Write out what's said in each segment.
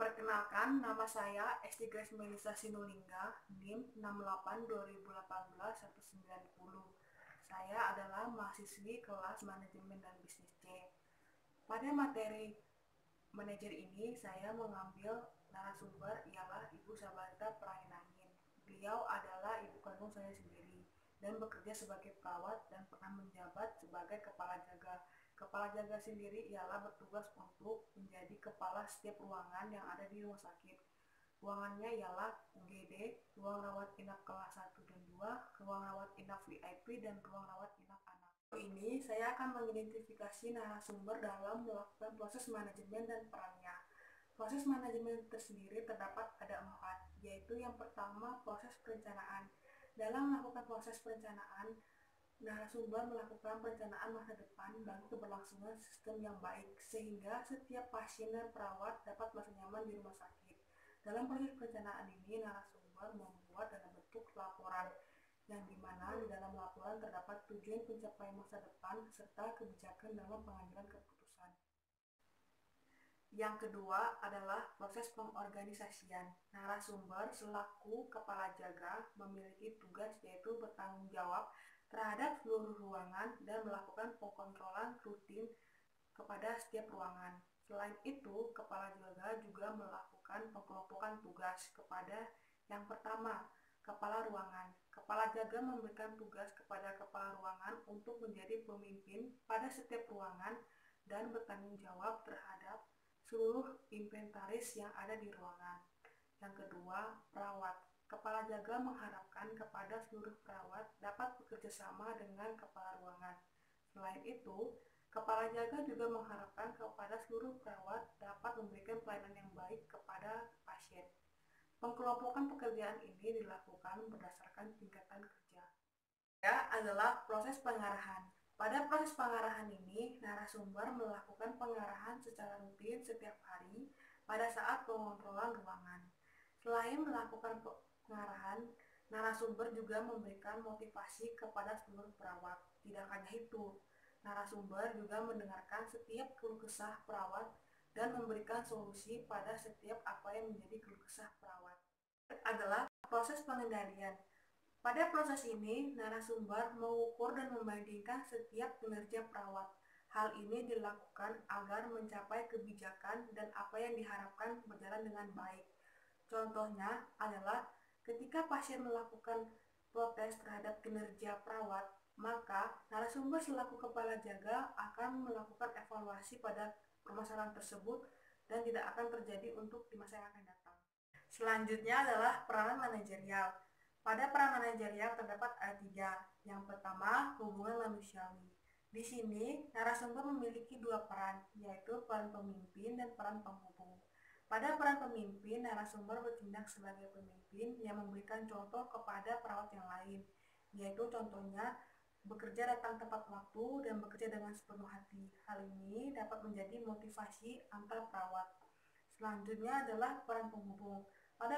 Perkenalkan, nama saya Esti Grace Melisa Sinulinga, NIM 68 2018 190. Saya adalah mahasiswi kelas Manajemen dan Bisnis C. Pada materi manajer ini, saya mengambil narasumber ialah Ibu Sabarita Praenangin. Beliau adalah ibu kandung saya sendiri dan bekerja sebagai perawat dan pernah menjabat sebagai kepala jaga. Kepala jaga sendiri ialah bertugas untuk menjadi kepala setiap ruangan yang ada di rumah sakit. Ruangannya ialah UGD, ruang rawat inap kelas 1 dan 2, ruang rawat inap VIP, dan ruang rawat inap anak. Ini saya akan mengidentifikasi narasumber dalam melakukan proses manajemen dan perannya. Proses manajemen tersendiri terdapat ada 4, yaitu yang pertama proses perencanaan. Dalam melakukan proses perencanaan, narasumber melakukan perencanaan masa depan bagi keberlangsungan sistem yang baik, sehingga setiap pasien dan perawat dapat merasa nyaman di rumah sakit. Dalam proses perencanaan ini, narasumber membuat dalam bentuk laporan, yang dimana di dalam laporan terdapat tujuan pencapaian masa depan serta kebijakan dalam pengambilan keputusan. Yang kedua adalah proses pengorganisasian. Narasumber selaku kepala jaga memiliki tugas yaitu bertanggung jawab terhadap seluruh ruangan dan melakukan pengkontrolan rutin kepada setiap ruangan. Selain itu, kepala jaga juga melakukan pengelompokan tugas kepada yang pertama, kepala ruangan. Kepala jaga memberikan tugas kepada kepala ruangan untuk menjadi pemimpin pada setiap ruangan dan bertanggung jawab terhadap seluruh inventaris yang ada di ruangan. Yang kedua, perawat. Kepala jaga mengharapkan kepada seluruh perawat dapat bekerja sama dengan kepala ruangan. Selain itu, kepala jaga juga mengharapkan kepada seluruh perawat dapat memberikan pelayanan yang baik kepada pasien. Pengelompokan pekerjaan ini dilakukan berdasarkan tingkatan kerja. Ya, adalah proses pengarahan. Pada proses pengarahan ini, narasumber melakukan pengarahan secara rutin setiap hari pada saat pengontrolan ruangan. Selain melakukan pengarahan, narasumber juga memberikan motivasi kepada seluruh perawat. Tidak hanya itu, narasumber juga mendengarkan setiap keluh kesah perawat dan memberikan solusi pada setiap apa yang menjadi keluh kesah perawat. Adalah proses pengendalian. Pada proses ini, narasumber mengukur dan membandingkan setiap kinerja perawat. Hal ini dilakukan agar mencapai kebijakan dan apa yang diharapkan berjalan dengan baik. Contohnya adalah ketika pasien melakukan protes terhadap kinerja perawat, maka narasumber selaku kepala jaga akan melakukan evaluasi pada permasalahan tersebut dan tidak akan terjadi untuk di masa yang akan datang. Selanjutnya adalah peranan manajerial. Pada peran manajerial terdapat ada 3. Yang pertama, hubungan manusiawi. Di sini, narasumber memiliki 2 peran, yaitu peran pemimpin dan peran penghubung. Pada peran pemimpin, narasumber bertindak sebagai pemimpin yang memberikan contoh kepada perawat yang lain, yaitu contohnya bekerja datang tepat waktu dan bekerja dengan sepenuh hati. Hal ini dapat menjadi motivasi antar perawat. Selanjutnya adalah peran penghubung. Pada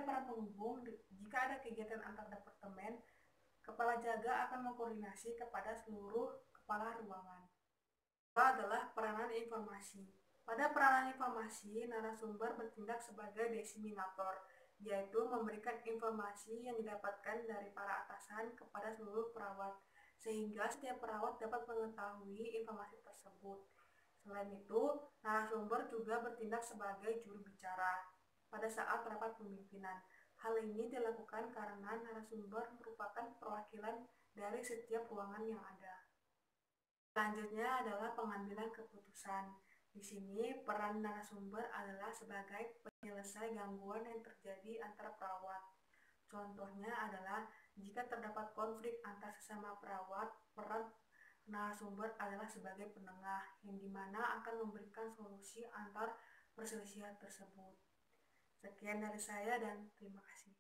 peran penghubung, jika ada kegiatan antar departemen, kepala jaga akan mengkoordinasi kepada seluruh kepala ruangan. Kedua adalah peranan informasi. Pada peranan informasi, narasumber bertindak sebagai diseminator, yaitu memberikan informasi yang didapatkan dari para atasan kepada seluruh perawat, sehingga setiap perawat dapat mengetahui informasi tersebut. Selain itu, narasumber juga bertindak sebagai juru bicara pada saat rapat pemimpinan. Hal ini dilakukan karena narasumber merupakan perwakilan dari setiap ruangan yang ada. Selanjutnya adalah pengambilan keputusan. Di sini peran narasumber adalah sebagai penyelesai gangguan yang terjadi antara perawat. Contohnya adalah jika terdapat konflik antar sesama perawat, peran narasumber adalah sebagai penengah yang dimana akan memberikan solusi antar perselisihan tersebut. Sekian dari saya dan terima kasih.